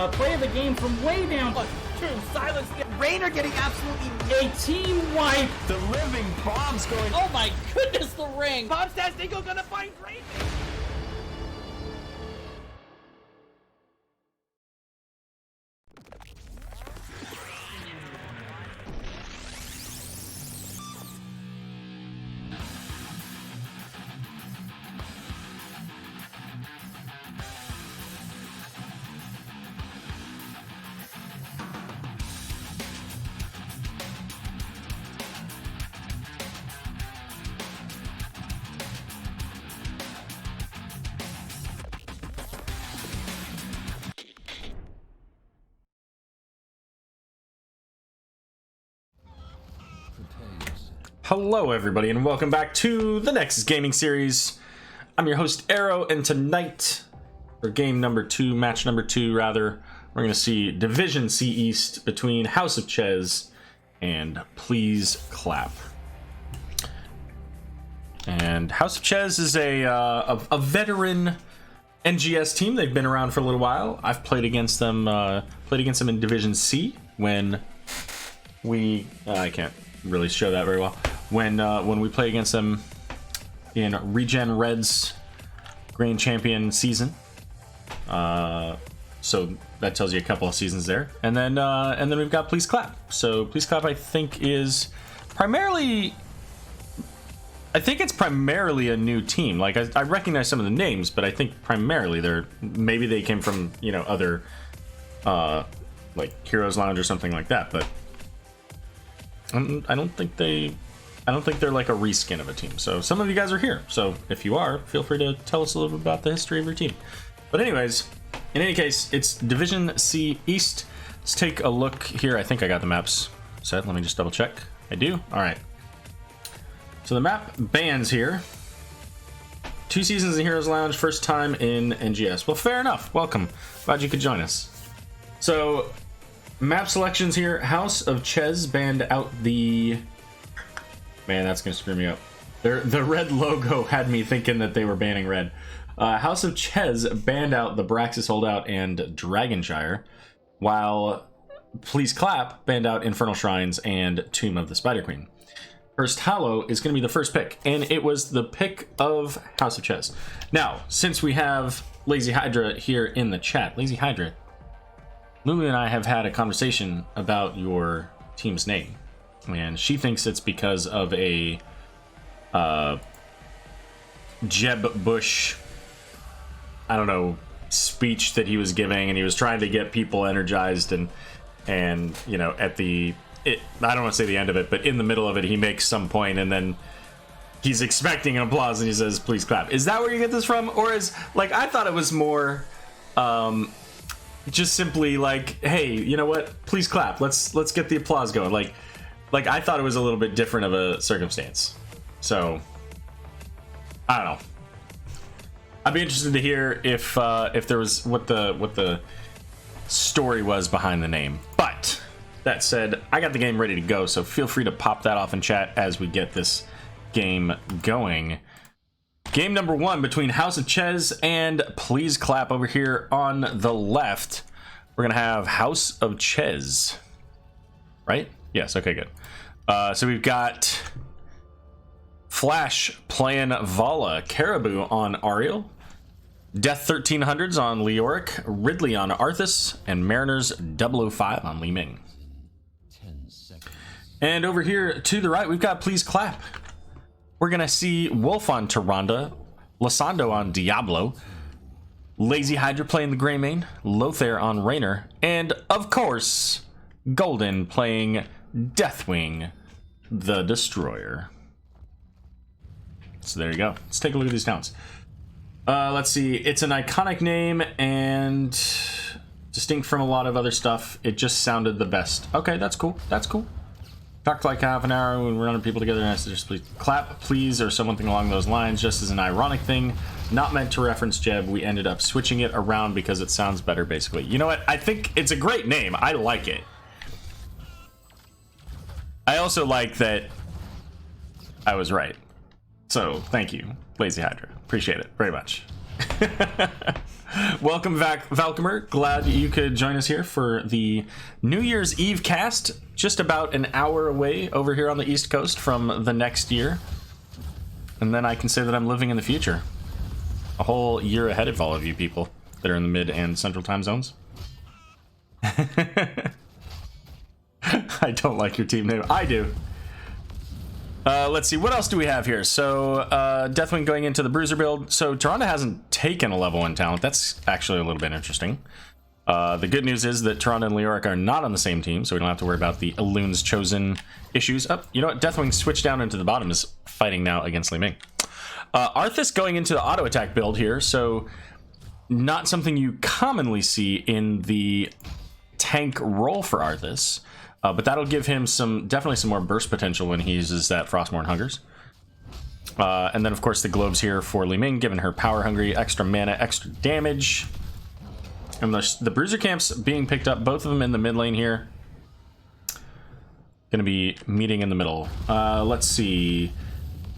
play of the game from way down. True, silence. Rainer getting absolutely A team wipe. The living bomb's going. Oh my goodness, the ring. Bombs Nico gonna find Rainer. Hello everybody and welcome back to the Nexus Gaming Series. I'm your host Aero, and tonight, for game number 2, match number 2 rather, we're going to see Division C East between House of Chez and Please Clap. And House of Chez is a veteran NGS team. They've been around for a little while. I've played against them in Division C when I can't really show that very well. When we play against them in Regen Red's Grand Champion season, so that tells you a couple of seasons there, and then we've got Please Clap. So Please Clap, I think it's primarily a new team. Like I recognize some of the names, but I think primarily maybe they came from other like Heroes Lounge or something like that, but I don't think they're like a reskin of a team. So some of you guys are here. So if you are, feel free to tell us a little bit about the history of your team. But anyways, in any case, it's Division C East. Let's take a look here. I think I got the maps set. Let me just double check. I do. All right. So the map bans here. 2 seasons in Heroes Lounge, first time in NGS. Well, fair enough. Welcome. Glad you could join us. So map selections here. House of Chez banned out the... Man, that's gonna screw me up. The red logo had me thinking that they were banning red. House of Chez banned out the Braxis Holdout and Dragonshire, while Please Clap banned out Infernal Shrines and Tomb of the Spider Queen. First Hallow is going to be the first pick, and it was the pick of House of Chez. Now, since we have Lazy Hydra here in the chat, Lazy Hydra, Lulu and I have had a conversation about your team's name, and she thinks it's because of a Jeb Bush, I don't know, speech that he was giving, and he was trying to get people energized, and at I don't want to say the end of it, but in the middle of it, he makes some point, and then he's expecting an applause, and he says, "Please clap." Is that where you get this from? Or is, like, I thought it was more, just simply like, hey, you know what? Please clap. Let's get the applause going. Like I thought it was a little bit different of a circumstance. So, I don't know. I'd be interested to hear if there was what the story was behind the name. But that said, I got the game ready to go, so feel free to pop that off in chat as we get this game going. Game number 1 between House of Chez and Please Clap. Over here on the left, we're gonna have House of Chez, right? Yes, okay, good. So we've got Flash playing Vala, Caribou on Ariel, Death 1300s on Leoric, Ridley on Arthas, and Mariners 005 on Li Ming. And over here to the right, we've got Please Clap. We're gonna see Wolf on Tyrande, Lysando on Diablo, Lazy Hydra playing the Greymane, Lothair on Raynor, and of course, Golden playing Deathwing, the Destroyer. So there you go. Let's take a look at these towns. Let's see. It's an iconic name and distinct from a lot of other stuff. It just sounded the best. Okay, that's cool. That's cool. Talked like half an hour when we're running people together, and I said, just please clap, please, or something along those lines, just as an ironic thing, not meant to reference Jeb. We ended up switching it around because it sounds better, basically. You know what? I think it's a great name. I like it. I also like that I was right. So, thank you, Lazy Hydra. Appreciate it very much. Welcome back, Valkymer. Glad you could join us here for the New Year's Eve cast. Just about an hour away over here on the East Coast from the next year. And then I can say that I'm living in the future. A whole year ahead of all of you people that are in the mid and central time zones. I don't like your team name. I do. Let's see, what else do we have here? So, Deathwing going into the Bruiser build. So, Toronto hasn't taken a level 1 talent. That's actually a little bit interesting. The good news is that Toronto and Leoric are not on the same team, so we don't have to worry about the Elun's Chosen issues. Oh, you know what? Deathwing switched down into the bottom, is fighting now against Li Ming. Arthas going into the auto attack build here, so not something you commonly see in the tank role for Arthas. But that'll give him definitely some more burst potential when he uses that Frostmourne Hungers. And then, of course, the globes here for Li Ming, giving her power hungry, extra mana, extra damage. And the bruiser camps being picked up, both of them in the mid lane here. Gonna be meeting in the middle. Let's see.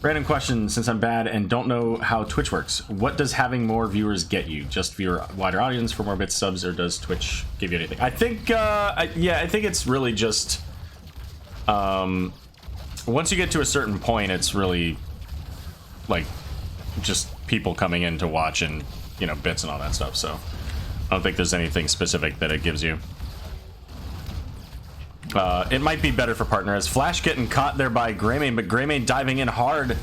Random question, since I'm bad and don't know how Twitch works. What does having more viewers get you? Just wider audience for more bits, subs, or does Twitch give you anything? I think, yeah, I think it's really just, once you get to a certain point, it's really, like, just people coming in to watch and, you know, bits and all that stuff, so I don't think there's anything specific that it gives you. It might be better for partner as Flash getting caught there by Greymane, but Greymane diving in hard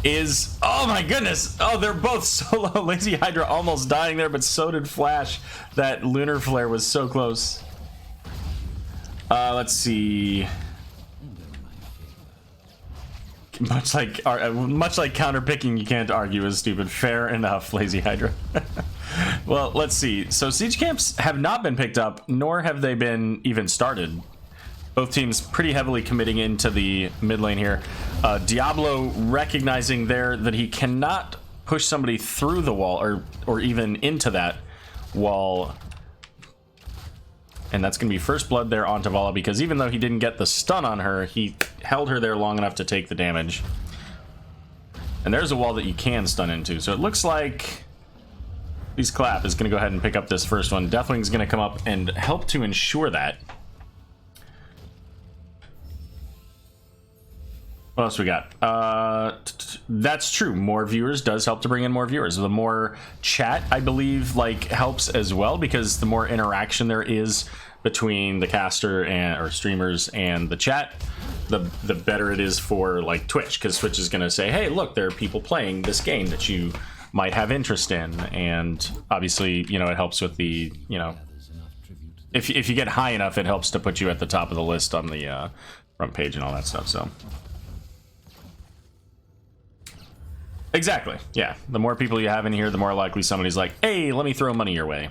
is, oh my goodness, oh, they're both so low. Lazy Hydra almost dying there, but so did Flash. That lunar flare was so close. Let's see. Much like counter picking, you can't argue is stupid. Fair enough, Lazy Hydra. Well, let's see. So siege camps have not been picked up, nor have they been even started. Both teams pretty heavily committing into the mid lane here. Diablo recognizing there that he cannot push somebody through the wall or even into that wall. And that's going to be first blood there on Vala, because even though he didn't get the stun on her, he held her there long enough to take the damage. And there's a wall that you can stun into. So it looks like Please Clap is going to go ahead and pick up this first one. Deathwing's going to come up and help to ensure that. What else we got? That's true. More viewers does help to bring in more viewers. The more chat, I believe, like, helps as well, because the more interaction there is between the caster or streamers and the chat, the better it is for, like, Twitch, because Twitch is going to say, hey, look, there are people playing this game that you might have interest in, and obviously, you know, it helps with the, you know, if you get high enough, it helps to put you at the top of the list on the front page and all that stuff. So exactly, yeah, the more people you have in here, the more likely somebody's like, hey, let me throw money your way.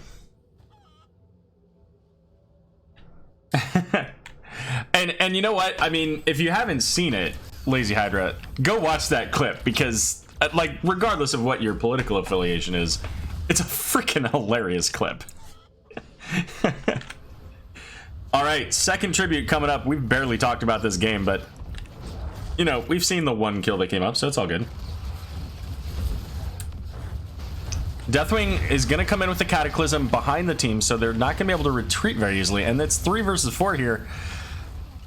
and you know what, I mean, if you haven't seen it, Lazy Hydra, go watch that clip, because like, regardless of what your political affiliation is, it's a freaking hilarious clip. All right, second tribute coming up. We've barely talked about this game, but you know, we've seen the one kill that came up, so it's all good. Deathwing is going to come in with the Cataclysm behind the team, so they're not going to be able to retreat very easily, and it's 3 versus 4 here.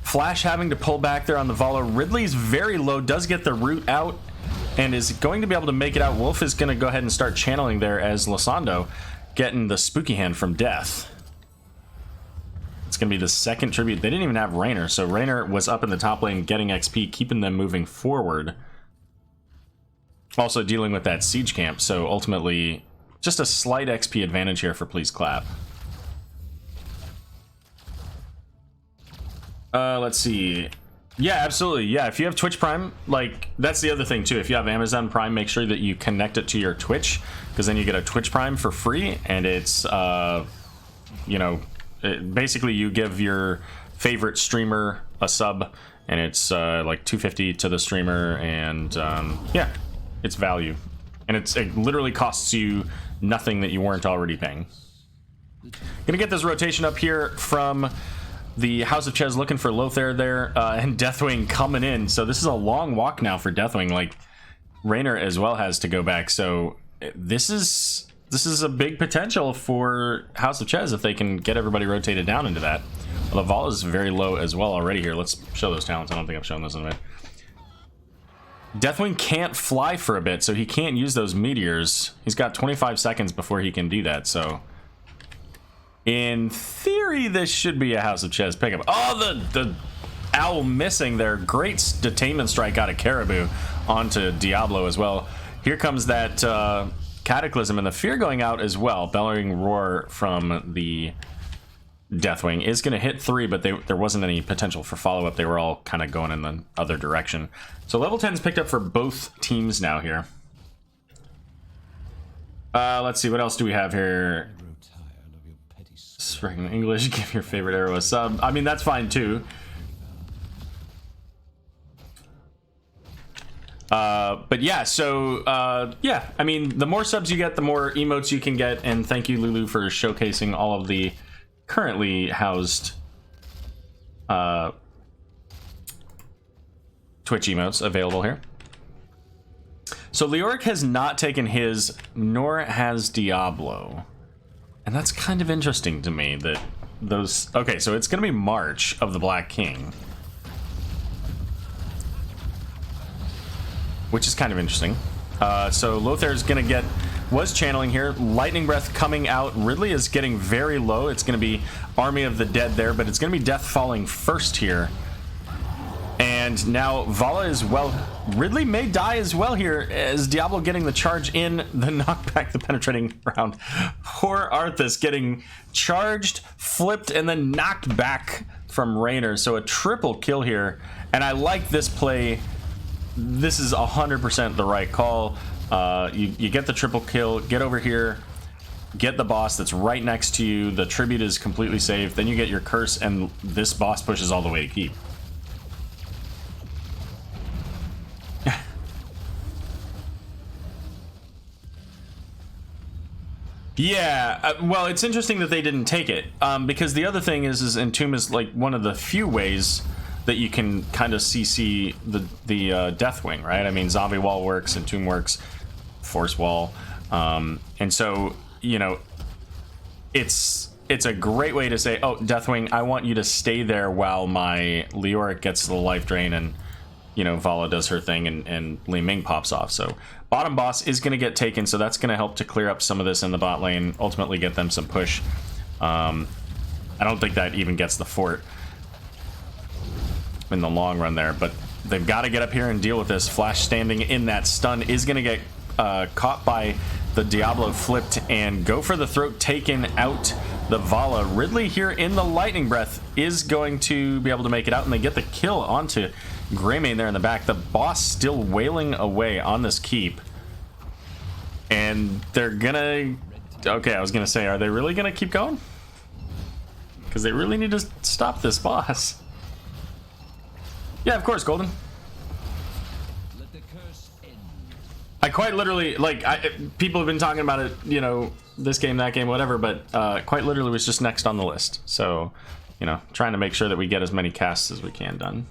Flash having to pull back there on the Vala. Ridley's very low, does get the root out, and is going to be able to make it out. Wolf is going to go ahead and start channeling there as Losando getting the spooky hand from Death. It's going to be the second tribute. They didn't even have Raynor, so Raynor was up in the top lane getting XP, keeping them moving forward. Also dealing with that siege camp, so ultimately just a slight XP advantage here for Please Clap. Let's see. Yeah, absolutely. Yeah, if you have Twitch Prime, like, that's the other thing too. If you have Amazon Prime, make sure that you connect it to your Twitch, because then you get a Twitch Prime for free, and it's, you know, basically you give your favorite streamer a sub, and it's like $2.50 to the streamer, and yeah, it's value, and it literally costs you nothing that you weren't already paying. Gonna get this rotation up here from the House of Chez, looking for Lothar there, and Deathwing coming in. So this is a long walk now for Deathwing. Like, Raynor as well has to go back. So this is this is a big potential for House of Chez if they can get everybody rotated down into that. Laval is very low as well already here. Let's show those talents. I don't think I've shown those in a minute. Deathwing can't fly for a bit, so he can't use those meteors. He's got 25 seconds before he can do that, so in theory this should be a House of Chez pickup. Oh, the owl missing there. Great detainment strike out of Caribou onto Diablo as well. Here comes that Cataclysm and the Fear going out as well. Bellowing Roar from the Deathwing is going to hit 3, but there wasn't any potential for follow-up. They were all kind of going in the other direction. So level 10 is picked up for both teams now here. Let's see, what else do we have here? Speaking English, give your favorite arrow a sub. I mean, that's fine too. But yeah, so yeah, I mean, the more subs you get, the more emotes you can get. And thank you, Lulu, for showcasing all of the currently housed Twitch emotes available here. So Leoric has not taken his, nor has Diablo. And that's kind of interesting to me that those... Okay, so it's going to be March of the Black King, which is kind of interesting. So Lothair's going to get... Was channeling here. Lightning Breath coming out. Ridley is getting very low. It's going to be Army of the Dead there, but it's going to be Death falling first here. And now Vala as well. Ridley may die as well here as Diablo getting the charge in, the knockback, the penetrating round. Poor Arthas getting charged, flipped, and then knocked back from Raynor. So a triple kill here. And I like this play. This is 100% the right call. You get the triple kill, get over here, get the boss that's right next to you. The tribute is completely safe. Then you get your curse, and this boss pushes all the way to keep. Yeah, well, it's interesting that they didn't take it, because the other thing is Entomb is like one of the few ways that you can kind of CC the Deathwing, right? I mean, Zombie Wall works, Entomb works, Force Wall, and so, you know, it's a great way to say, oh, Deathwing, I want you to stay there while my Leoric gets the life drain and, you know, Vala does her thing and Li Ming pops off. So bottom boss is going to get taken, so that's going to help to clear up some of this in the bot lane, ultimately get them some push. I don't think that even gets the fort in the long run there, but they've got to get up here and deal with this. Flash standing in that stun is going to get caught by the Diablo, flipped and go for the throat, taken out the Vala. Ridley here in the Lightning Breath is going to be able to make it out, and they get the kill onto Greymane there in the back. The boss still wailing away on this keep, and they're gonna... Okay, I was gonna say, are they really gonna keep going? Because they really need to stop this boss. Yeah, of course, Golden. I quite literally, like, people have been talking about it, you know, this game, that game, whatever, but quite literally was just next on the list. So, you know, trying to make sure that we get as many casts as we can done.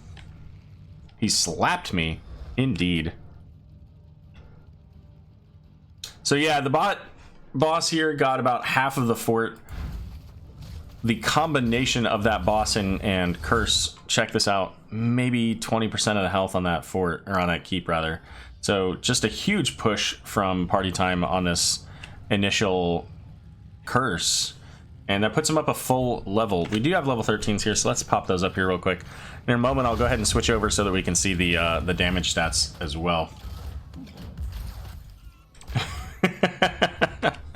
He slapped me, indeed. So yeah, the bot boss here got about half of the fort. The combination of that boss and curse, check this out, maybe 20% of the health on that fort, or on that keep rather. So just a huge push from Party Time on this initial curse, and that puts him up a full level. We do have level 13s here, so let's pop those up here real quick. In a moment, I'll go ahead and switch over so that we can see the damage stats as well.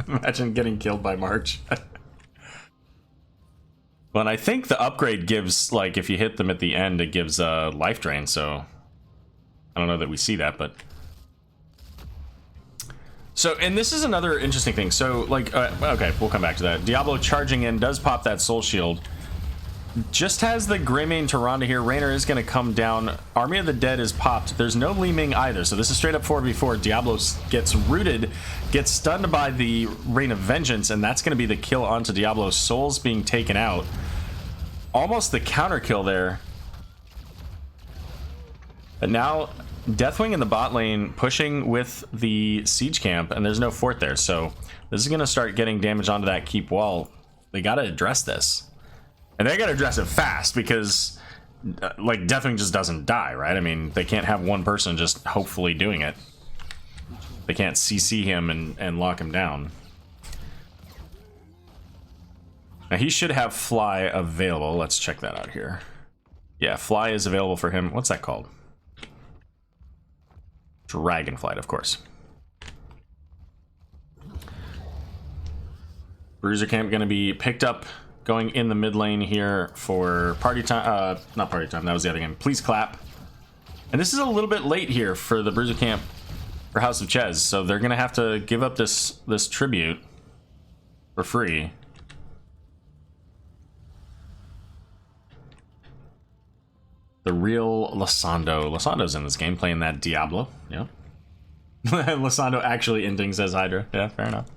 Imagine getting killed by March. Well, and I think the upgrade gives, like, if you hit them at the end, it gives life drain, so I don't know that we see that, but... So, and this is another interesting thing. So, like, okay, we'll come back to that. Diablo charging in does pop that soul shield. Just has the Greymane Tyrande here. Raynor is going to come down. Army of the Dead is popped. There's no Li Ming either, so this is straight up 4v4. Diablo gets rooted, gets stunned by the Rain of Vengeance, and that's going to be the kill onto Diablo. Souls being taken out. Almost the counter kill there. But now Deathwing in the bot lane pushing with the siege camp, and there's no fort there, so this is going to start getting damage onto that keep wall. They got to address this, and they got to address it fast because like Deathwing just doesn't die, right? I mean, they can't have one person just hopefully doing it. They can't CC him and lock him down. Now he should have fly available. Let's check that out here. Yeah, fly is available for him. What's that called? Dragonflight, of course. Bruiser camp gonna be picked up going in the mid lane here for party time. Not party time, that was the other game. Please clap. And this is a little bit late here for the Bruiser camp for House of Chez, so they're gonna have to give up this tribute for free. The real Lysando. Lysando's in this game playing that Diablo. Yeah. Lysando actually ending says Hydra. Yeah, fair enough.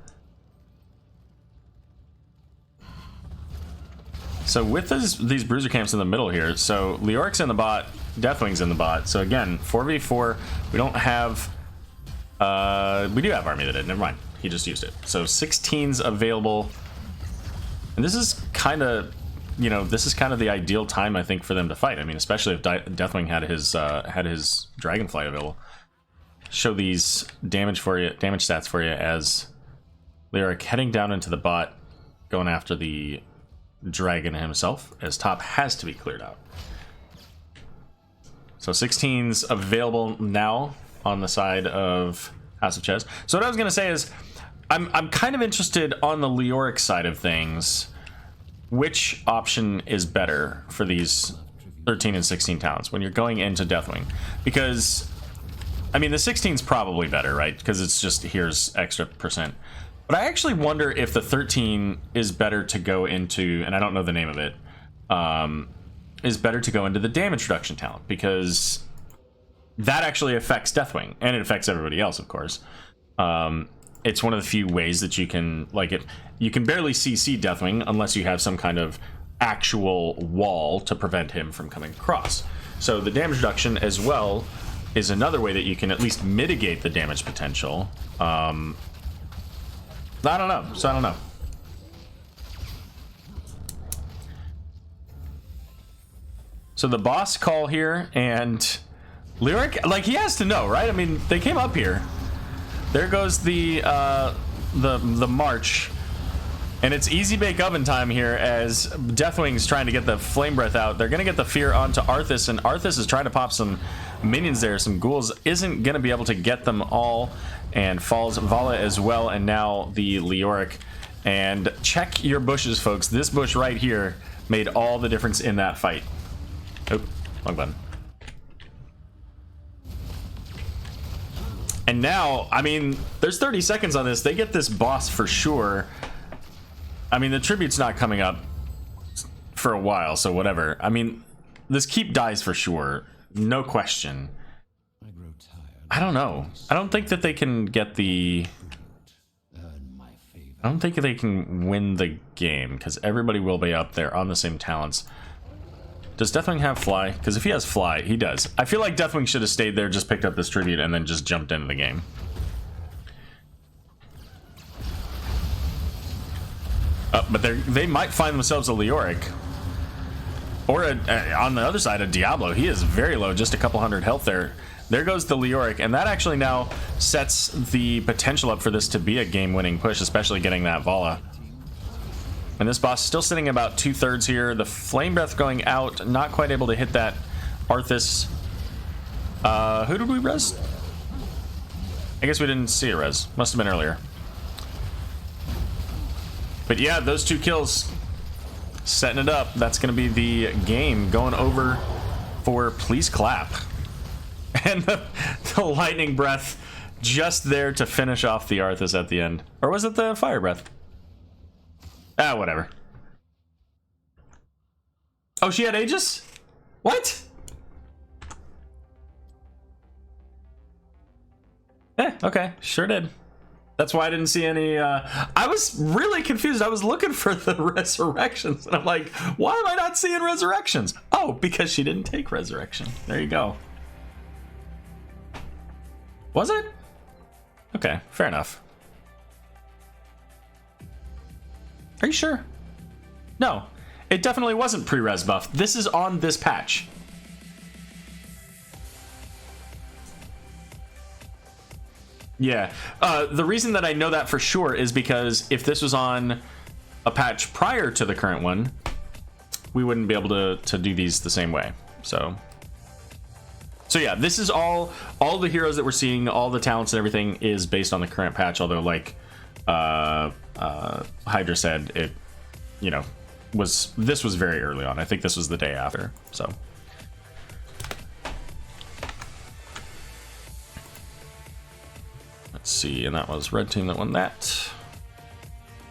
So with these bruiser camps in the middle here, so Leoric's in the bot, Deathwing's in the bot. So again, 4v4, we don't have... we do have Army that did, never mind. He just used it. So 16's available. And this is kind of... You know, this is kind of the ideal time, I think, for them to fight. I mean, especially if Deathwing had his Dragonflight available. Show these damage stats for you as Leoric heading down into the bot, going after the dragon himself, as top has to be cleared out. So 16's available now on the side of House of Chez. So what I was going to say is, I'm kind of interested on the Leoric side of things. Which option is better for these 13 and 16 towns when you're going into Deathwing? Because, I mean, the 16's probably better, right? Because it's just, here's extra percent. But I actually wonder if the 13 is better to go into, and I don't know the name of it, is better to go into the damage reduction talent. Because that actually affects Deathwing, and it affects everybody else, of course. It's one of the few ways that you can, like, you can barely CC Deathwing unless you have some kind of actual wall to prevent him from coming across. So the damage reduction as well is another way that you can at least mitigate the damage potential. I don't know. So I don't know. So the boss call here, and Leoric, like, he has to know, right? I mean, they came up here. There goes the march, and it's easy bake oven time here as Deathwing's trying to get the flame breath out. They're gonna get the fear onto Arthas, and Arthas is trying to pop some minions there, some ghouls. Isn't gonna be able to get them all, and falls Vala as well, and now the Leoric. And check your bushes, folks. This bush right here made all the difference in that fight. Oh, wrong button. And now, I mean, there's 30 seconds on this. They get this boss for sure. I mean, the tribute's not coming up for a while, so whatever. I mean, this keep dies for sure. No question. I don't know. I don't think that they can get the... I don't think they can win the game, because everybody will be up there on the same talents. Does Deathwing have fly? Because if he has fly, he does. I feel like Deathwing should have stayed there, just picked up this tribute, and then just jumped into the game. But they might find themselves a Leoric. Or on the other side, a Diablo. He is very low, just a couple hundred health there. There goes the Leoric, and that actually now sets the potential up for this to be a game-winning push, especially getting that Vala. And this boss still sitting about 2/3 here. The flame breath going out, not quite able to hit that Arthas. Who did we res? I guess we didn't see a res. Must have been earlier. But yeah, those 2 kills setting it up. That's going to be the game going over for please clap. And the lightning breath just there to finish off the Arthas at the end. Or was it the fire breath? Ah, whatever. Oh, she had Aegis? What? Okay, sure did. That's why I didn't see any, I was really confused. I was looking for the resurrections, and I'm like, why am I not seeing resurrections? Oh, because she didn't take resurrection. There you go. Was it? Okay, fair enough. Are you sure? No, it definitely wasn't pre-res buff. This is on this patch. Yeah, the reason that I know that for sure is because if this was on a patch prior to the current one, we wouldn't be able to do these the same way. So yeah, this is all the heroes that we're seeing, all the talents and everything is based on the current patch. Although, like Hydra said, it, you know, this was very early on. I think this was the day after. So. Let's see, and that was red team that won that.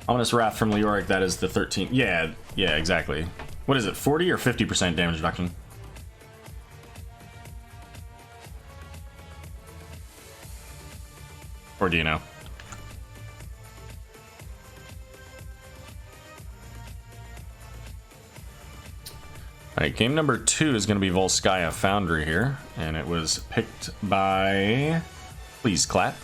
Ominous Wrath from Leoric, that is the 13th. Yeah, exactly. What is it, 40 or 50% damage reduction? Or do you know? Alright, game number 2 is going to be Volskaya Foundry here, and it was picked by... Please clap.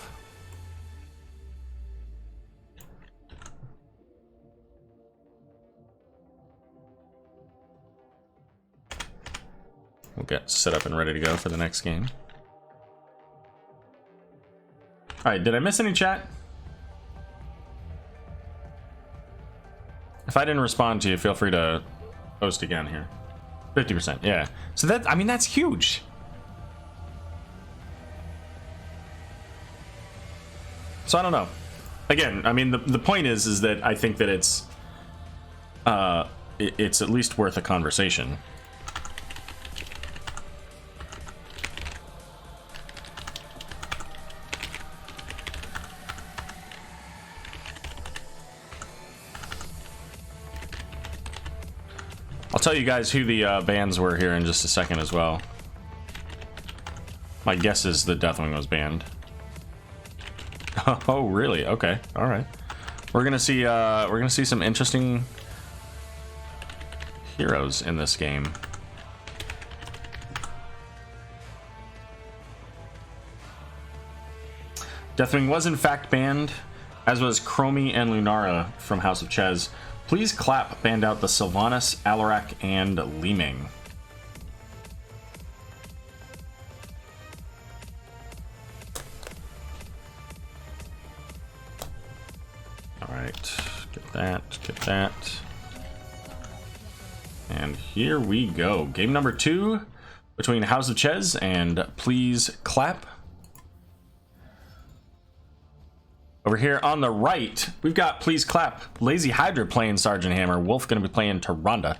We'll get set up and ready to go for the next game. Alright, did I miss any chat? If I didn't respond to you, feel free to post again here. 50%, yeah. So that, I mean, that's huge. So I don't know. Again, I mean, the point is that I think that it's at least worth a conversation. I'll tell you guys who the bans were here in just a second as well. My guess is the Deathwing was banned. Oh, really? Okay, all right. We're gonna see some interesting heroes in this game. Deathwing was in fact banned, as was Chromie and Lunara from House of Chez. Please clap banned out the Sylvanas, Alarak, and Liming. Alright, get that. And here we go. Game number 2 between House of Chez and Please Clap. Over here on the right, we've got Please Clap. Lazy Hydra playing Sergeant Hammer. Wolf going to be playing Tyrande.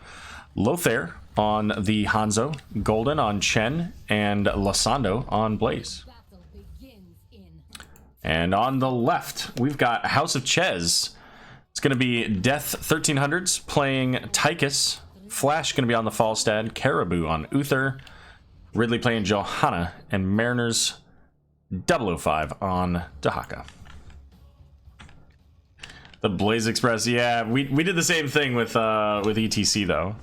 Lothair on the Hanzo. Golden on Chen. And Lasando on Blaze. And on the left, we've got House of Chez. It's going to be Death 1300s playing Tychus. Flash going to be on the Falstad. Caribou on Uther. Ridley playing Johanna. And Mariners 005 on Dahaka. The Blaze Express, yeah, we did the same thing with ETC though.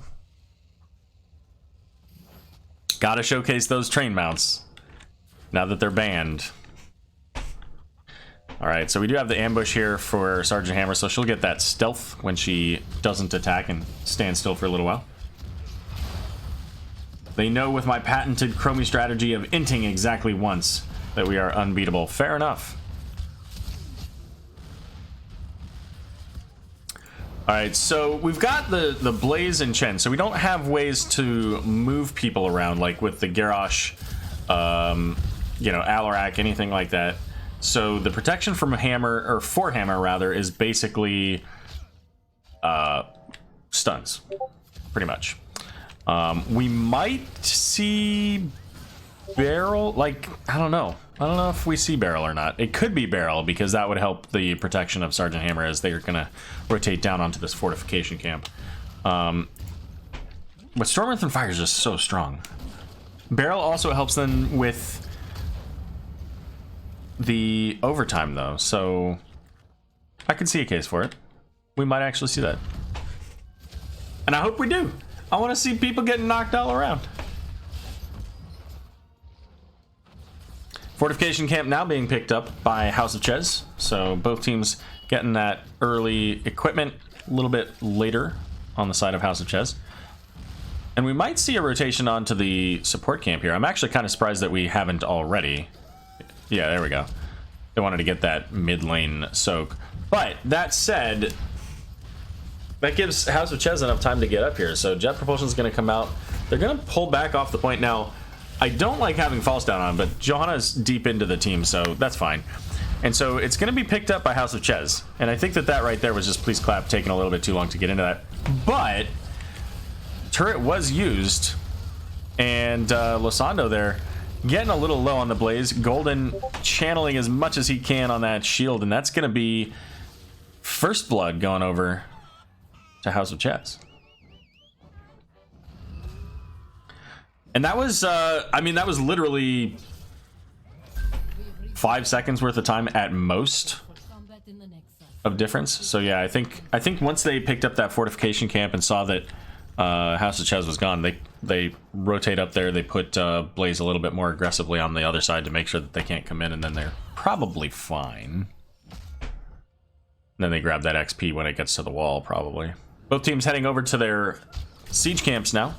Gotta showcase those train mounts now that they're banned. All right, so we do have the ambush here for Sergeant Hammer, so she'll get that stealth when she doesn't attack and stand still for a little while. They know with my patented Chromie strategy of inting exactly once that we are unbeatable. Fair enough. Alright, so we've got the Blaze and Chen, so we don't have ways to move people around, like with the Garrosh, you know, Alarak, anything like that. So the protection from Hammer, or for Hammer rather, is basically stuns, pretty much. We might see Barrel, like, I don't know if we see Barrel or not. It could be Barrel, because that would help the protection of Sergeant Hammer as they're gonna rotate down onto this fortification camp. But Storm Earth and Fire is just so strong. Barrel also helps them with the overtime though, so I could see a case for it. We might actually see that. And I hope we do. I want to see people getting knocked all around. Fortification camp now being picked up by House of Chez. So both teams getting that early equipment a little bit later on the side of House of Chez. And we might see a rotation onto the support camp here. I'm actually kind of surprised that we haven't already. Yeah, there we go. They wanted to get that mid lane soak. But that said, that gives House of Chez enough time to get up here. So Jet Propulsion is going to come out. They're going to pull back off the point. Now, I don't like having false down on, but Johanna's deep into the team, so that's fine. And so it's going to be picked up by House of Chez. And I think that that right there was just Please Clap taking a little bit too long to get into that. But turret was used, and Losando there getting a little low on the blaze. Golden channeling as much as he can on that shield, and that's going to be first blood going over to House of Chez. And that was, I mean, that was literally 5 seconds worth of time at most of difference. So yeah, I think once they picked up that fortification camp and saw that House of Chez was gone, they rotate up there. They put Blaze a little bit more aggressively on the other side to make sure that they can't come in, and then they're probably fine. And then they grab that XP when it gets to the wall, probably. Both teams heading over to their siege camps now.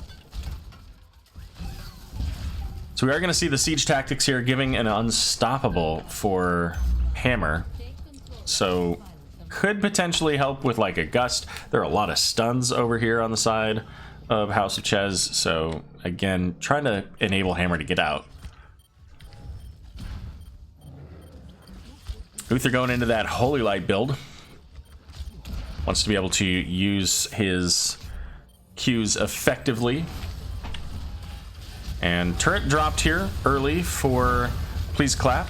So we are going to see the siege tactics here giving an unstoppable for Hammer. So could potentially help with like a gust. There are a lot of stuns over here on the side of House of Chez. So again, trying to enable Hammer to get out. Uther going into that Holy Light build. Wants to be able to use his Qs effectively. And turret dropped here early for Please Clap.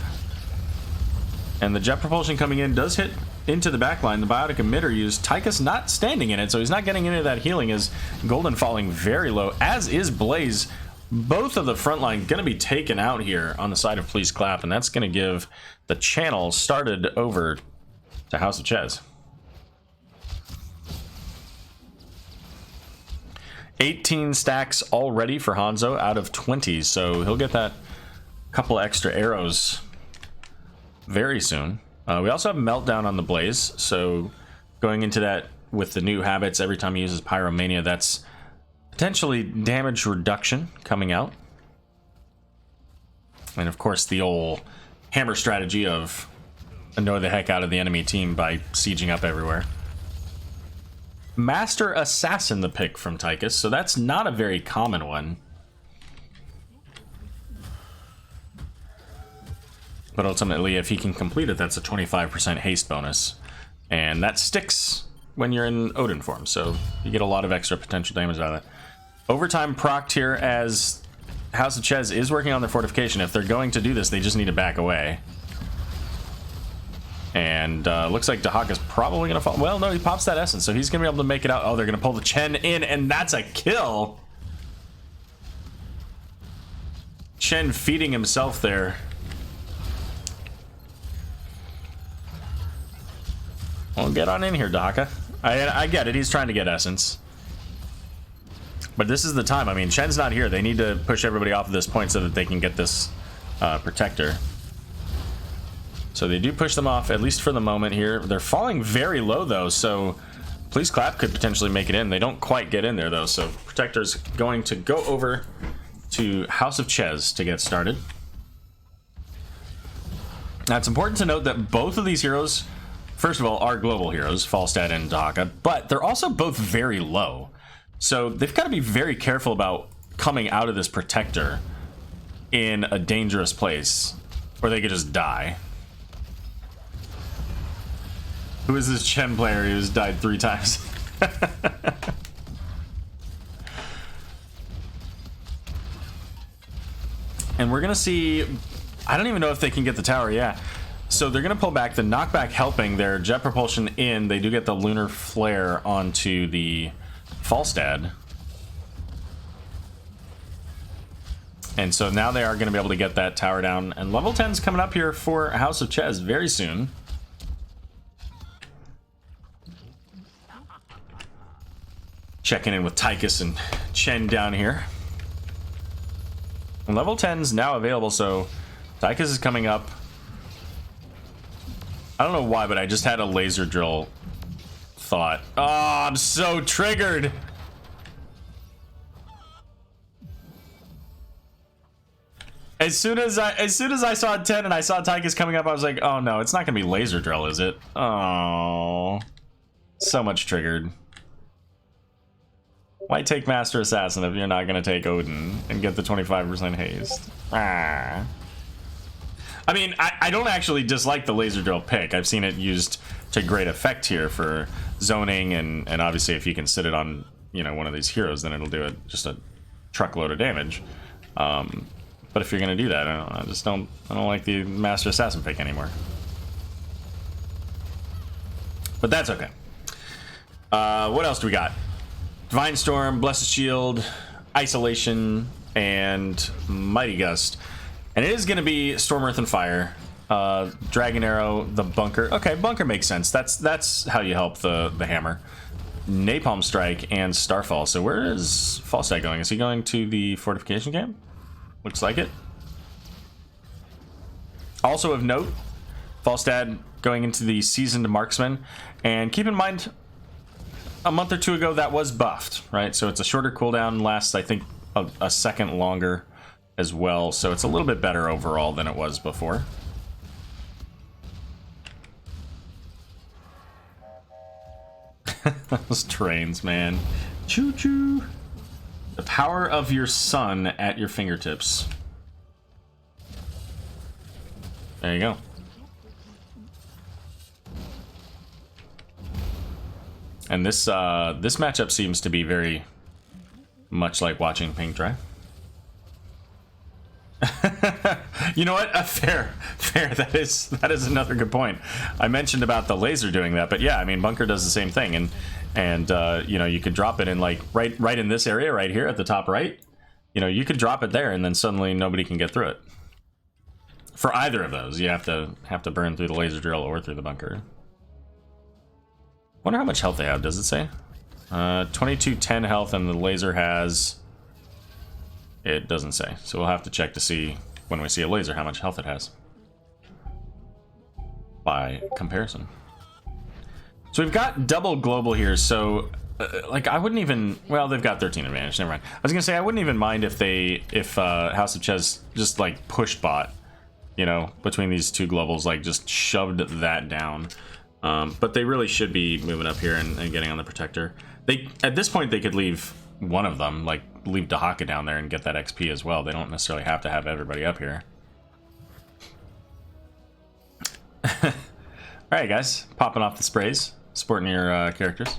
And the Jet Propulsion coming in does hit into the backline. The Biotic Emitter used. Tychus not standing in it, so he's not getting into that healing. As Golden falling very low, as is Blaze. Both of the front line going to be taken out here on the side of Please Clap, and that's going to give the channel started over to House of Chez. 18 stacks already for Hanzo out of 20, so he'll get that couple extra arrows very soon. We also have Meltdown on the Blaze, so going into that with the new habits, every time he uses Pyromania, that's potentially damage reduction coming out. And of course the old Hammer strategy of annoy the heck out of the enemy team by sieging up everywhere. Master Assassin the pick from Tychus, so that's not a very common one. But ultimately, if he can complete it, that's a 25% haste bonus. And that sticks when you're in Odin form, so you get a lot of extra potential damage out of that. Overtime procced here as House of Chez is working on their fortification. If they're going to do this, they just need to back away. And looks like Dahaka's probably going to fall. Well, no, he pops that essence, so he's going to be able to make it out. Oh, they're going to pull the Chen in, and that's a kill. Chen feeding himself there. Well, get on in here, Dahaka. I get it. He's trying to get essence. But this is the time. I mean, Chen's not here. They need to push everybody off of this point so that they can get this protector. So they do push them off, at least for the moment here. They're falling very low, though, so Please Clap could potentially make it in. They don't quite get in there, though, so Protector's going to go over to House of Chez to get started. Now, it's important to note that both of these heroes, first of all, are global heroes, Falstad and Dahaka, but they're also both very low. So they've got to be very careful about coming out of this Protector in a dangerous place, or they could just die. Who is this Chen player who's died 3 times? And we're gonna see, I don't even know if they can get the tower, yeah. So they're gonna pull back, the knockback helping their Jet Propulsion in. They do get the Lunar Flare onto the Falstad. And so now they are gonna be able to get that tower down. And level 10's coming up here for House of Chez very soon. Checking in with Tychus and Chen down here. And level 10's now available, so Tychus is coming up. I don't know why, but I just had a laser drill thought. Oh, I'm so triggered. As soon as I saw 10 and I saw Tychus coming up, I was like, oh no, it's not gonna be laser drill, is it? Oh, so much triggered. Why take Master Assassin if you're not gonna take Odin and get the 25% haste? Ah. I mean, I don't actually dislike the laser drill pick. I've seen it used to great effect here for zoning, and obviously if you can sit it on, you know, one of these heroes, then it'll do it just a truckload of damage. But if you're gonna do that, I don't like the Master Assassin pick anymore. But that's okay. What else do we got? Divine Storm, Blessed Shield, Isolation, and Mighty Gust. And it is going to be Storm, Earth, and Fire. Dragon Arrow, the Bunker. Okay, Bunker makes sense. That's how you help the hammer. Napalm Strike and Starfall. So where is Falstad going? Is he going to the fortification camp? Looks like it. Also of note, Falstad going into the Seasoned Marksman. And keep in mind, a month or two ago that was buffed, right? So it's a shorter cooldown, lasts I think a second longer as well, so it's a little bit better overall than it was before. Those trains, man. Choo choo. The power of your sun at your fingertips. There you go. And this this matchup seems to be very much like watching paint dry. You know what? Fair. That is another good point. I mentioned about the laser doing that, but yeah, I mean, Bunker does the same thing, and you know, you could drop it in like right in this area right here at the top right. You know, you could drop it there, and then suddenly nobody can get through it. For either of those, you have to burn through the laser drill or through the bunker. Wonder how much health they have. Does it say? 2210 health, and the laser has. It doesn't say, so we'll have to check to see when we see a laser how much health it has by comparison. So we've got double global here, so like I wouldn't even, well, they've got 13 advantage, never mind. I was gonna say I wouldn't even mind if House of Chez just like pushed bot, you know, between these two globals, like just shoved that down. But they really should be moving up here and getting on the protector. They, at this point, they could leave one of them, like leave Dahaka down there and get that XP as well. They don't necessarily have to have everybody up here. Alright guys, popping off the sprays, sporting your characters.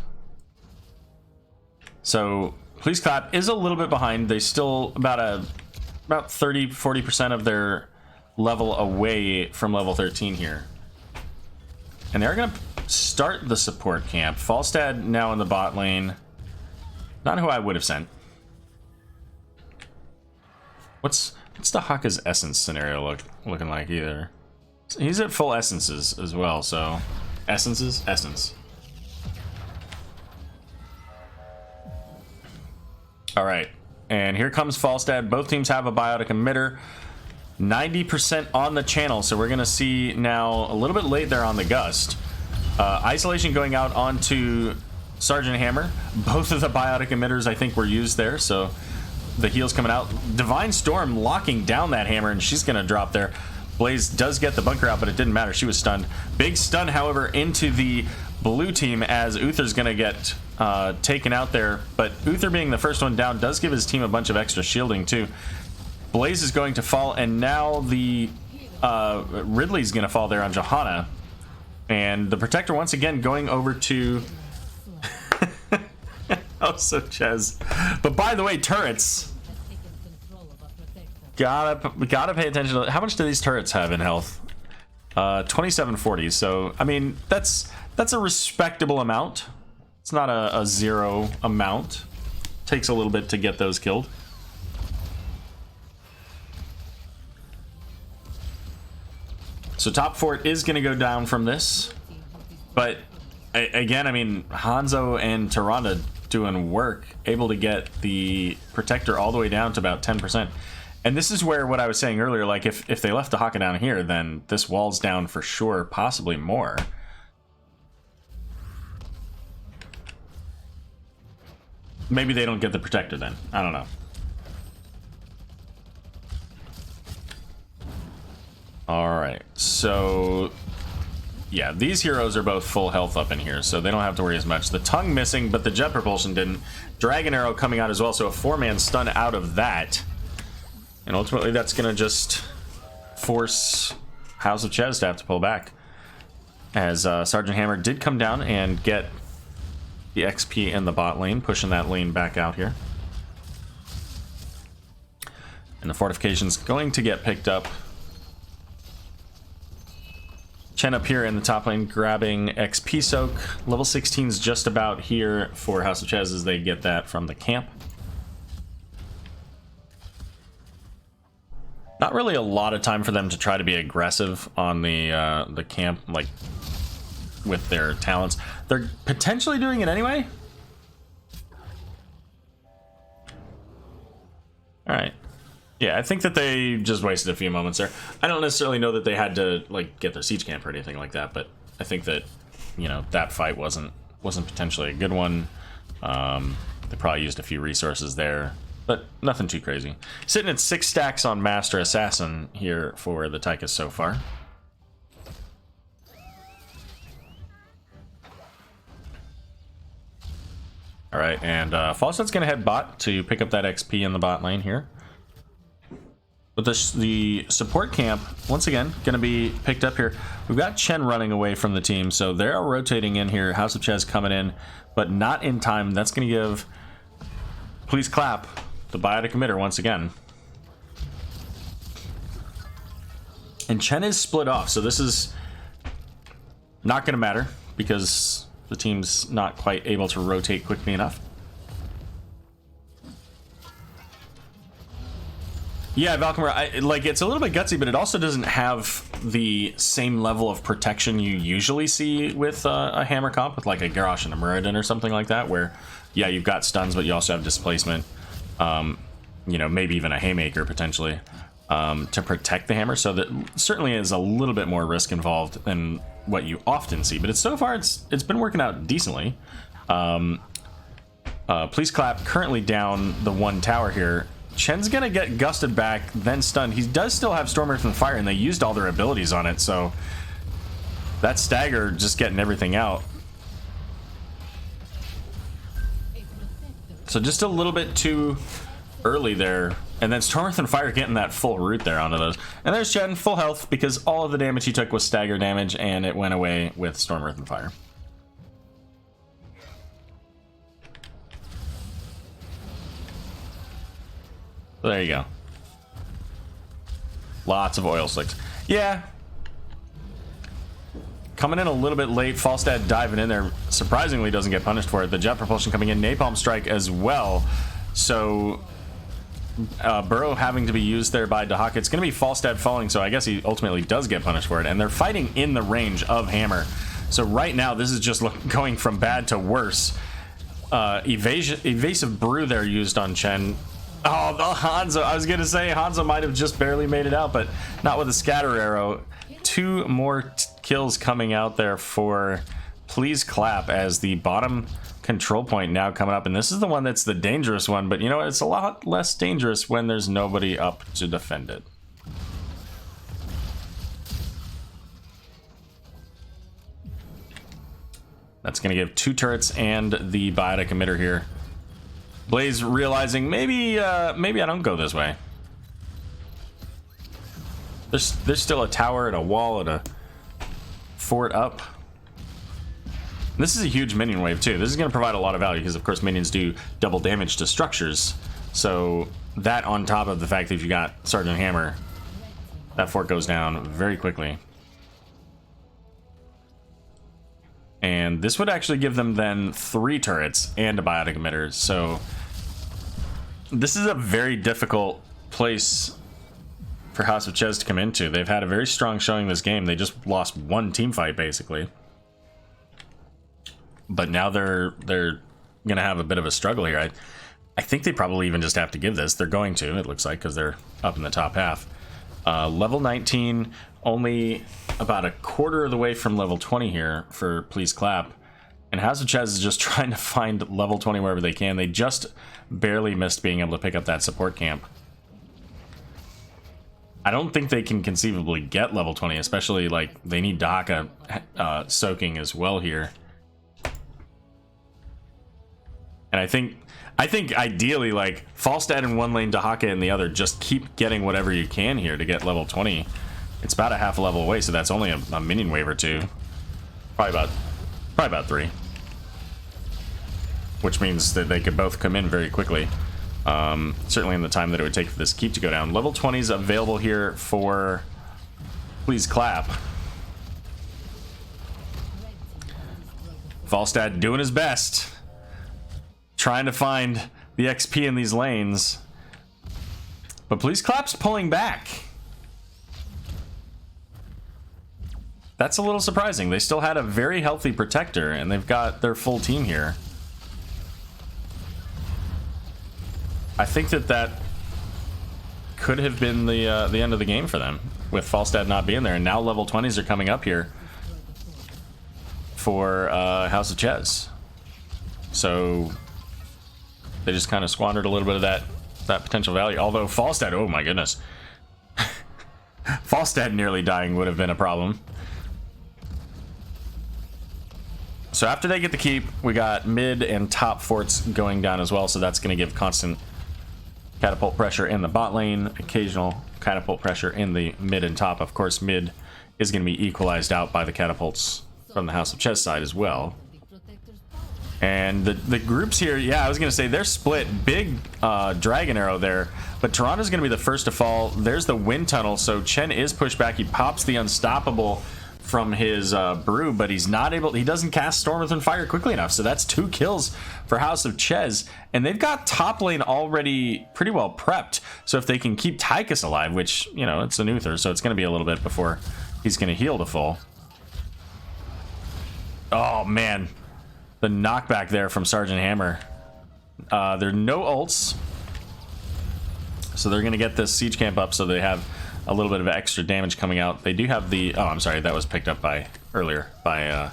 So Please Clap is a little bit behind. They still about 30-40% of their level away from level 13 here. And they're gonna start the support camp. Falstad now in the bot lane. Not who I would have sent. What's Dahaka's essence scenario looking like either? He's at full essences as well, so essence. All right, and here comes Falstad. Both teams have a biotic emitter. 90% on the channel, so we're gonna see now a little bit late there on the gust. Isolation going out onto Sergeant Hammer. Both of the biotic emitters I think were used there, so the heal's coming out. Divine Storm locking down that hammer, and she's gonna drop there. Blaze does get the bunker out, but it didn't matter. She was stunned. Big stun, however, into the blue team as Uther's gonna get taken out there, but Uther being the first one down does give his team a bunch of extra shielding too. Blaze is going to fall, and now the Ridley's gonna fall there on Johanna, and the protector once again going over to also Chez. But by the way, turrets, gotta pay attention to how much do these turrets have in health. 2740. So I mean that's a respectable amount. It's not a zero amount. Takes a little bit to get those killed. So top fort is going to go down from this, but again, I mean, Hanzo and Tyrande doing work, able to get the protector all the way down to about 10%. And this is where what I was saying earlier, like if they left the Haka down here, then this wall's down for sure, possibly more. Maybe they don't get the protector then. I don't know. Alright, so yeah, these heroes are both full health up in here, so they don't have to worry as much. The tongue missing, but the jet propulsion didn't. Dragon arrow coming out as well, so a 4-man stun out of that. And ultimately that's going to just force House of Chez to have to pull back. As Sergeant Hammer did come down and get the XP in the bot lane, pushing that lane back out here. And the fortification's going to get picked up. Chen up here in the top lane grabbing XP soak. Level 16's just about here for House of Chez as they get that from the camp. Not really a lot of time for them to try to be aggressive on the camp, like with their talents. They're potentially doing it anyway. All right. Yeah, I think that they just wasted a few moments there. I don't necessarily know that they had to like get their siege camp or anything like that, but I think that, you know, that fight wasn't potentially a good one. They probably used a few resources there, but nothing too crazy. Sitting at 6 stacks on Master Assassin here for the Tychus so far. All right, and Fawcett's gonna head bot to pick up that XP in the bot lane here. But the support camp, once again, going to be picked up here. We've got Chen running away from the team, so they're rotating in here. House of Chez coming in, but not in time. That's going to give, please clap, the biotic emitter once again. And Chen is split off, so this is not going to matter because the team's not quite able to rotate quickly enough. Yeah, Valkymer, like, it's a little bit gutsy, but it also doesn't have the same level of protection you usually see with a hammer comp, with like a Garrosh and a Muradin or something like that, where, yeah, you've got stuns, but you also have displacement. You know, maybe even a Haymaker potentially to protect the hammer. So that certainly is a little bit more risk involved than what you often see, but so far it's been working out decently. Please clap, currently down the 1 tower here. Chen's gonna get gusted back, then stunned. He does still have Storm, Earth, and Fire, and they used all their abilities on it, so that stagger just getting everything out. So just a little bit too early there, and then Storm, Earth, and Fire getting that full root there onto those. And there's Chen, full health, because all of the damage he took was stagger damage, and it went away with Storm, Earth, and Fire. There you go. Lots of oil slicks. Yeah. Coming in a little bit late. Falstad diving in there. Surprisingly doesn't get punished for it. The jet propulsion coming in. Napalm strike as well. So Burrow having to be used there by Dahak. It's going to be Falstad falling, so I guess he ultimately does get punished for it. And they're fighting in the range of Hammer. So right now this is just going from bad to worse. Evasive brew there used on Chen. Oh, the Hanzo. I was going to say Hanzo might have just barely made it out, but not with a scatter arrow. 2 more kills coming out there for Please Clap as the bottom control point now coming up. And this is the one that's the dangerous one, but you know, it's a lot less dangerous when there's nobody up to defend it. That's going to give 2 turrets and the biotic emitter here. Blaze realizing maybe maybe I don't go this way. There's still a tower and a wall and a fort up. And this is a huge minion wave too. This is going to provide a lot of value because of course minions do double damage to structures. So that on top of the fact that if you got Sergeant Hammer, that fort goes down very quickly. And this would actually give them then 3 turrets and a biotic emitter. So this is a very difficult place for House of Chez to come into. They've had a very strong showing this game. They just lost 1 team fight basically. But now they're gonna have a bit of a struggle here. I think they probably even just have to give this. They're going to, it looks like, because they're up in the top half. Level 19, only about a quarter of the way from level 20 here for Please Clap. And House of Chez is just trying to find level 20 wherever they can. They just barely missed being able to pick up that support camp. I don't think they can conceivably get level 20, especially like they need Dahaka soaking as well here. And I think ideally, like, Falstad in one lane, Dahaka in the other, just keep getting whatever you can here to get level 20. It's about a half a level away, so that's only a minion wave or two. Probably about 3. Which means that they could both come in very quickly. Certainly in the time that it would take for this keep to go down. Level 20 is available here for Please Clap. Falstad doing his best. Trying to find the XP in these lanes. But Please Clap's pulling back. That's a little surprising. They still had a very healthy protector, and they've got their full team here. I think that could have been the end of the game for them, with Falstad not being there. And now level 20s are coming up here for House of Chez. So they just kind of squandered a little bit of that potential value. Although Falstad, oh my goodness. Falstad nearly dying would have been a problem. So after they get the keep, we got mid and top forts going down as well. So that's going to give constant catapult pressure in the bot lane, occasional catapult pressure in the mid and top. Of course, mid is going to be equalized out by the catapults from the House of Chez side as well. And the groups here, yeah, I was going to say they're split. Big dragon arrow there, but Toronto's going to be the first to fall. There's the wind tunnel, so Chen is pushed back. He pops the unstoppable from his brew, but he's not able, he doesn't cast Storm Within Fire quickly enough. So that's 2 kills for House of Chez, and they've got top lane already pretty well prepped. So if they can keep Tychus alive, which, you know, it's an Uther, so it's going to be a little bit before he's going to heal to full. Oh man, the knockback there from Sergeant Hammer. There are no ults, so they're going to get this siege camp up so they have a little bit of extra damage coming out. They do have the, oh, I'm sorry, that was picked up by earlier by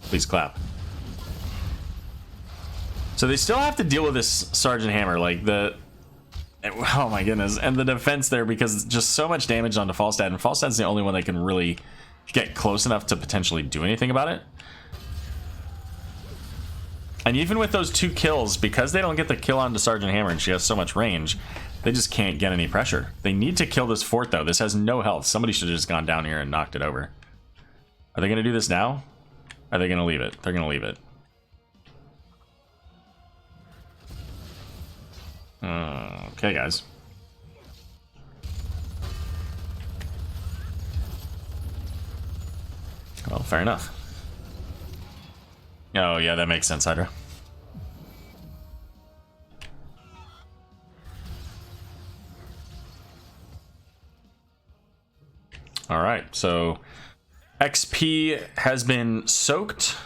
Please Clap. So they still have to deal with this Sergeant Hammer, like the, oh my goodness, and the defense there, because just so much damage onto Falstad, and Falstad's the only one that can really get close enough to potentially do anything about it. And even with those 2 kills, because they don't get the kill onto Sergeant Hammer and she has so much range, they just can't get any pressure. They need to kill this fort, though. This has no health. Somebody should have just gone down here and knocked it over. Are they going to do this now? Are they going to leave it? They're going to leave it. Okay, guys. Well, fair enough. Oh, yeah, that makes sense, Hydra. All right, so XP has been soaked.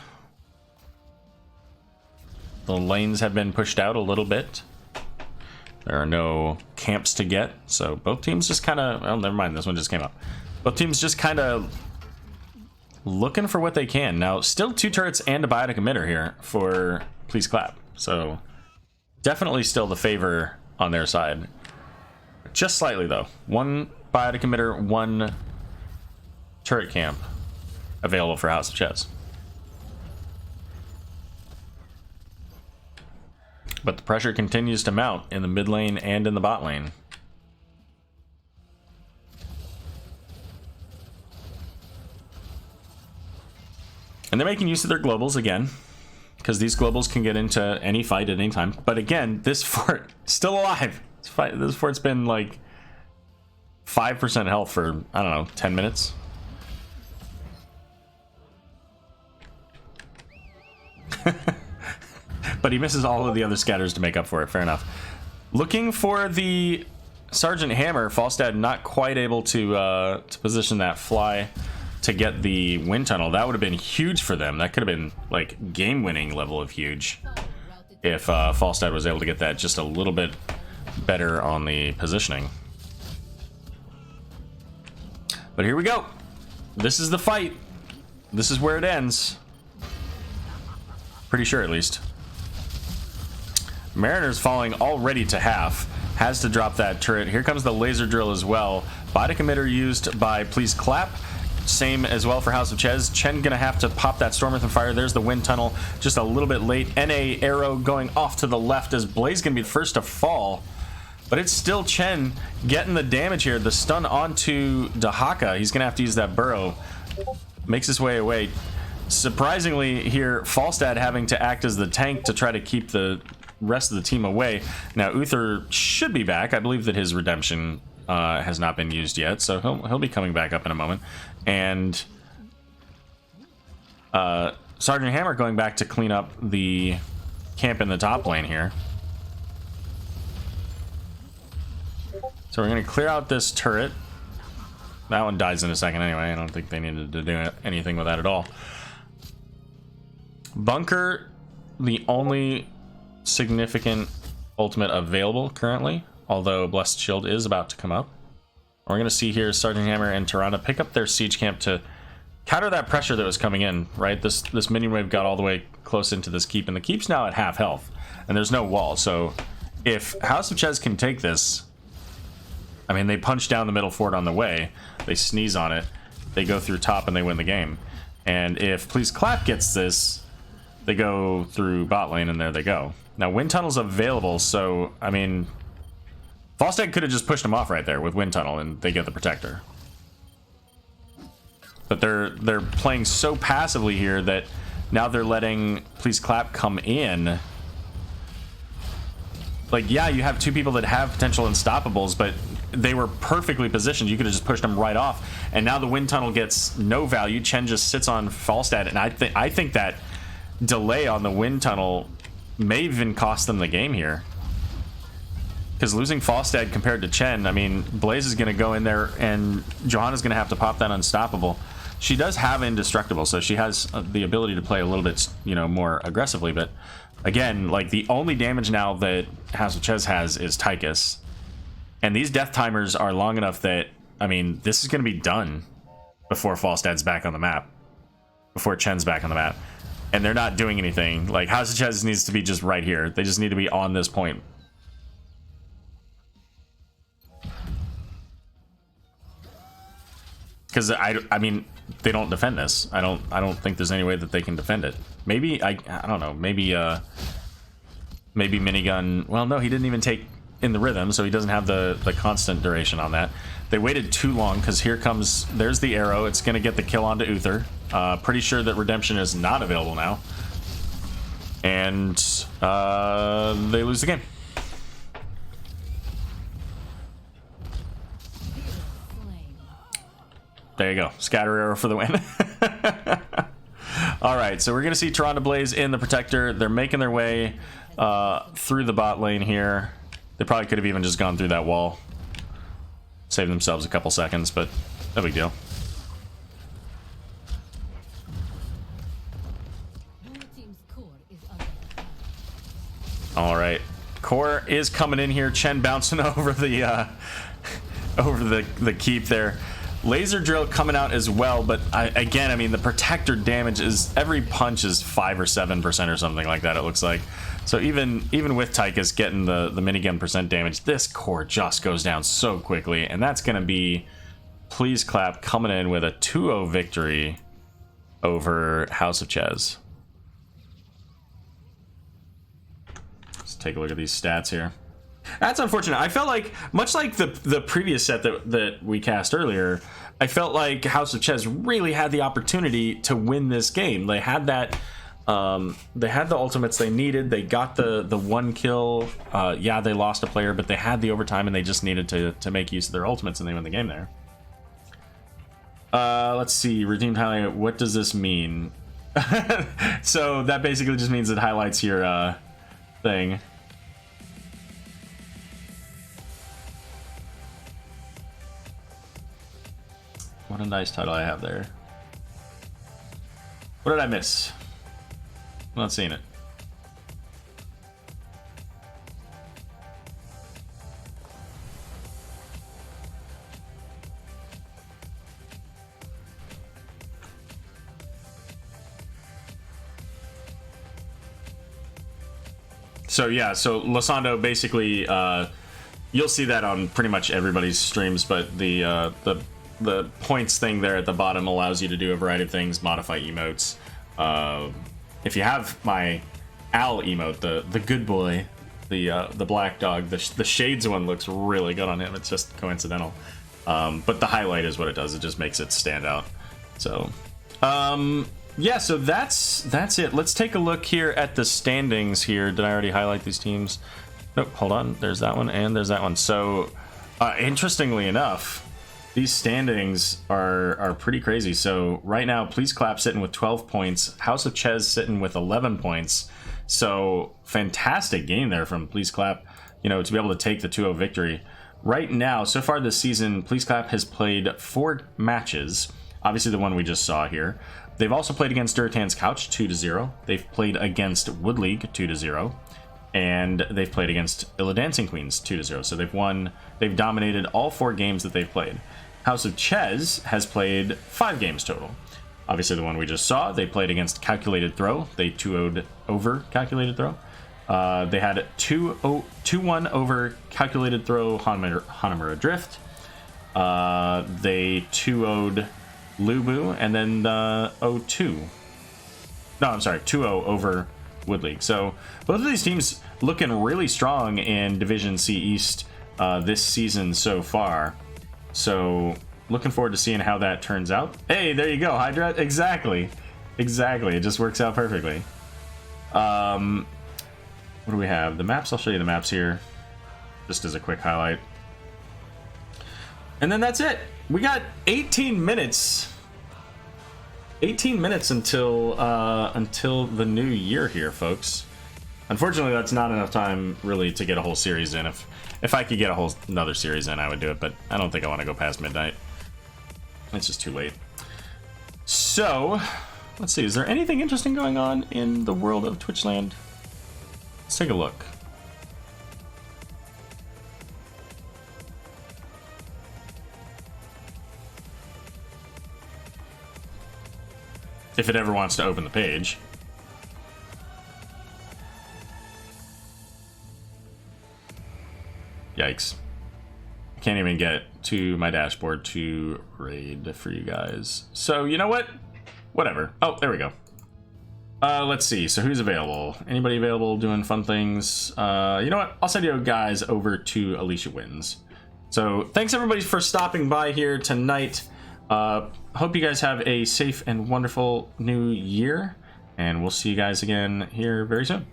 The lanes have been pushed out a little bit. There are no camps to get, so both teams just kind of, well, never mind, this one just came up. Both teams just kind of looking for what they can. Now, still 2 turrets and a biotic emitter here for Please Clap, so definitely still the favor on their side. Just slightly, though. 1 biotic emitter, 1 turret camp available for House of Chez. But the pressure continues to mount in the mid lane and in the bot lane. And they're making use of their globals again, because these globals can get into any fight at any time. But again, this fort still alive. This fort's been like 5% health for, I don't know, 10 minutes. But he misses all of the other scatters to make up for it. Fair enough. Looking for the Sergeant Hammer. Falstad not quite able to position that fly to get the wind tunnel. That would have been huge for them. That could have been like game-winning level of huge. if Falstad was able to get that just a little bit better on the positioning. But here we go. This is the fight. This is where it ends. Pretty sure, at least. Mariner's falling already to half. Has to drop that turret. Here comes the laser drill as well. Body emitter used by Please Clap. Same as well for House of Chez. Chen gonna have to pop that Storm Earth and Fire. There's the wind tunnel just a little bit late. NA Aero going off to the left as Blaze gonna be the first to fall. But it's still Chen getting the damage here. The stun onto Dahaka. He's gonna have to use that burrow. Makes his way away. Surprisingly here, Falstad having to act as the tank to try to keep the rest of the team away. Now Uther should be back. I believe that his redemption has not been used yet, so he'll be coming back up in a moment. And Sergeant Hammer going back to clean up the camp in the top lane here. So we're going to clear out this turret. That one dies in a second anyway. I don't think they needed to do anything with that at all. Bunker, the only significant ultimate available currently, although Blessed Shield is about to come up. We're going to see here Sergeant Hammer and Tirana pick up their siege camp to counter that pressure that was coming in, right? This minion wave got all the way close into this keep, and the keep's now at half health, and there's no wall. So if House of Chez can take this, I mean, they punch down the middle fort on the way, they sneeze on it, they go through top, and they win the game. And if Please Clap gets this, they go through bot lane, and there they go. Now, wind tunnel's available, so, I mean, Falstad could have just pushed him off right there with wind tunnel, and they get the protector. But they're playing so passively here that now they're letting Please Clap come in. Like, yeah, you have two people that have potential unstoppables, but they were perfectly positioned. You could have just pushed them right off, and now the wind tunnel gets no value. Chen just sits on Falstad, and I think that delay on the wind tunnel may even cost them the game here, because losing Falstad compared to Chen, I mean, Blaze is going to go in there, and Johanna's going to have to pop that unstoppable. She does have indestructible, so she has the ability to play a little bit, you know, more aggressively. But again, like, the only damage now that House of Chez has is Tychus. And these death timers are long enough that, I mean, this is going to be done before Falstad's back on the map. Before Chen's back on the map. And they're not doing anything. Like, House of Chez needs to be just right here. They just need to be on this point. Because, I mean, they don't defend this. I don't think there's any way that they can defend it. Maybe, I don't know, maybe minigun. Well, no, he didn't even take in the rhythm, so he doesn't have the constant duration on that. They waited too long, because here comes, there's the arrow. It's going to get the kill onto Uther. Pretty sure that redemption is not available now. And they lose the game. There you go. Scatter arrow for the win. Alright, so we're going to see Toronto Blaze in the Protector. They're making their way through the bot lane here. They probably could have even just gone through that wall. Save themselves a couple seconds, but no big deal. Alright. Core is coming in here. Chen bouncing over the the keep there. Laser drill coming out as well, but again, I mean, the protector damage is, every punch is 5 or 7% or something like that, it looks like. So even with Tychus getting the minigun percent damage, this core just goes down so quickly, and that's going to be Please Clap coming in with a 2-0 victory over House of Chez. Let's take a look at these stats here. That's unfortunate. I felt like, much like the previous set that we cast earlier, I felt like House of Chez really had the opportunity to win this game. They had that, they had the ultimates they needed. They got the one kill. Yeah, they lost a player, but they had the overtime, and they just needed to make use of their ultimates, and they win the game there. Let's see. Redeemed highlight. What does this mean? So that basically just means it highlights your thing. What a nice title I have there. What did I miss? I'm not seeing it. So yeah, so Losando basically, you'll see that on pretty much everybody's streams, but the points thing there at the bottom allows you to do a variety of things, modify emotes. If you have my Al emote, the good boy, the black dog, the shades one looks really good on him. It's just coincidental, but the highlight is what it does. It just makes it stand out. So yeah, so that's it. Let's take a look here at the standings here. Did I already highlight these teams? Nope, hold on. There's that one and there's that one. So interestingly enough, these standings are pretty crazy. So right now, Please Clap sitting with 12 points. House of Chez sitting with 11 points. So fantastic game there from Please Clap, you know, to be able to take the 2-0 victory. Right now, so far this season, Please Clap has played 4 matches. Obviously the one we just saw here. They've also played against Duratan's Couch 2-0. They've played against Wood League 2-0. And they've played against Illa Dancing Queens 2-0. So they've dominated all 4 games that they've played. House of Chez has played 5 games total. Obviously the one we just saw, they played against Calculated Throw. They 2-0'd over Calculated Throw. They had 2-1 over Calculated Throw Hanamura Drift. They 2-0'd Lubu, and then 0-2. No, I'm sorry, 2-0 over Wood League. So both of these teams looking really strong in Division C East this season so far. So looking forward to seeing how that turns out. Hey, there you go, Hydra. Exactly. It just works out perfectly. What do we have? The maps. I'll show you the maps here, just as a quick highlight. And then that's it. We got 18 minutes. 18 minutes until the new year here, folks. Unfortunately, that's not enough time really to get a whole series in. If I could get another series in, I would do it, but I don't think I want to go past midnight. It's just too late. So, let's see. Is there anything interesting going on in the world of Twitchland? Let's take a look. If it ever wants to open the page. Yikes. Can't even get to my dashboard to raid for you guys. So, you know what? Whatever. Oh, there we go. Let's see. So who's available? Anybody available doing fun things? You know what? I'll send you guys over to Alicia Wins. So thanks everybody for stopping by here tonight. Hope you guys have a safe and wonderful new year. And we'll see you guys again here very soon.